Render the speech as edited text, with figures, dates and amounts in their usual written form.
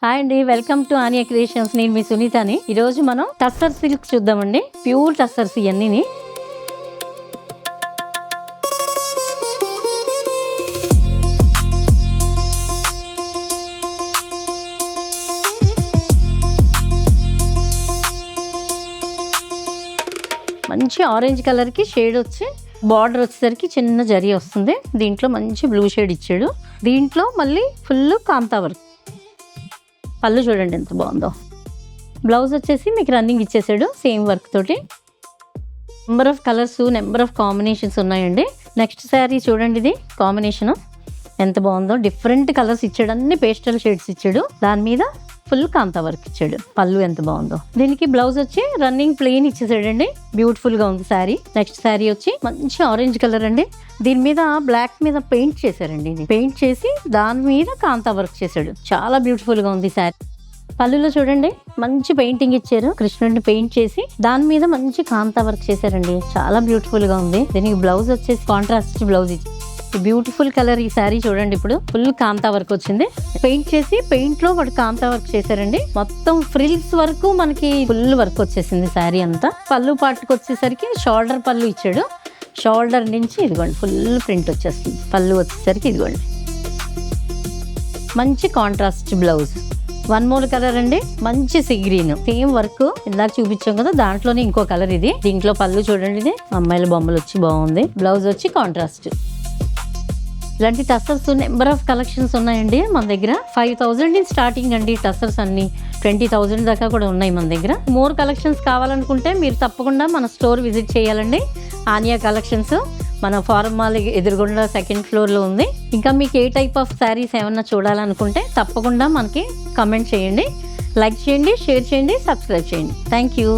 Hi అండి, welcome to ఆనియా creations. నేను మీ సునీతని. ఈరోజు మనం టస్సర్ సిల్క్ చూద్దామండి. ప్యూర్ టస్సర్స్ ఇవన్నీ. మంచి ఆరెంజ్ కలర్కి షేడ్ వచ్చి బార్డర్ వచ్చేసరికి చిన్న జరీ వస్తుంది. దీంట్లో మంచి బ్లూ షేడ్ ఇచ్చాడు. దీంట్లో మళ్ళీ ఫుల్ కాంతా వర్క్. పళ్ళు చూడండి ఎంత బాగుందో. బ్లౌజ్ వచ్చేసి మీకు రన్నింగ్ ఇచ్చేసాడు సేమ్ వర్క్ తోటి. Number of colours, number of combinations ఉన్నాయండి. నెక్స్ట్ శారీ చూడండి, ఇది కాంబినేషన్ ఎంత బాగుందో. డిఫరెంట్ కలర్స్ ఇచ్చాడు, అన్ని పేస్టల్ షేడ్స్ ఇచ్చాడు. దాని మీద ఫుల్ కాంతా వర్క్ ఇచ్చాడు. పళ్ళు ఎంత బాగుందో. దీనికి బ్లౌజ్ వచ్చి రన్నింగ్ ప్లెయిన్ ఇచ్చేసాడండి. బ్యూటిఫుల్ గా ఉంది శారీ. నెక్స్ట్ శారీ వచ్చి మంచి ఆరెంజ్ కలర్ అండి. దీని మీద బ్లాక్ మీద పెయింట్ చేశారండి. పెయింట్ చేసి దాని మీద కాంతా వర్క్ చేశాడు. చాలా బ్యూటిఫుల్ గా ఉంది శారీ. పళ్ళులో చూడండి మంచి పెయింటింగ్ ఇచ్చారు. కృష్ణుడిని పెయింట్ చేసి దాని మీద మంచి కాంతా వర్క్ చేశారండి. చాలా బ్యూటిఫుల్ గా ఉంది. దీనికి బ్లౌజ్ వచ్చేసి కాంట్రాస్ట్ బ్లౌజ్ ఇచ్చి బ్యూటిఫుల్ కలర్. ఈ శారీ చూడండి, ఇప్పుడు ఫుల్ కాంతా వర్క్ వచ్చింది. పెయింట్ చేసి పెయింట్ లో వాడు కాంతా వర్క్ చేశారండి. మొత్తం ఫ్రిల్స్ వరకు మనకి ఫుల్ వర్క్ వచ్చేసింది శారీ అంతా. పళ్ళు పాటుకు వచ్చేసరికి షోల్డర్ పళ్ళు ఇచ్చాడు. షోల్డర్ నుంచి ఇదిగోండి ఫుల్ ప్రింట్ వచ్చేస్తుంది. పళ్ళు వచ్చేసరికి ఇదిగోండి మంచి contrast blouse. One more colour అండి, మంచి సీ గ్రీన్. సేమ్ వర్క్ ఇందాక చూపించాం కదా, దాంట్లోనే ఇంకో కలర్ ఇది. దీంట్లో పళ్ళు చూడండి, ఇది అమ్మాయిల బొమ్మలు వచ్చి బాగుంది. బ్లౌజ్ వచ్చి కాంట్రాస్ట్. ఇలాంటి టస్సర్స్ నెంబర్ ఆఫ్ కలెక్షన్స్ ఉన్నాయండి మన దగ్గర. 5,000 స్టార్టింగ్ అండి టస్సర్స్ అన్ని. 20,000 దాకా కూడా ఉన్నాయి మన దగ్గర. మోర్ కలెక్షన్స్ కావాలనుకుంటే మీరు తప్పకుండా మన స్టోర్ విజిట్ చేయాలండి. ఆనియా కలెక్షన్స్ మన ఫారం మాల్ ఎదురుగుండా సెకండ్ ఫ్లోర్లో ఉంది. ఇంకా మీకు ఏ టైప్ ఆఫ్ శారీస్ ఏమన్నా చూడాలనుకుంటే తప్పకుండా మనకి కమెంట్ చేయండి, లైక్ చేయండి, షేర్ చేయండి, సబ్స్క్రైబ్ చేయండి. Thank you.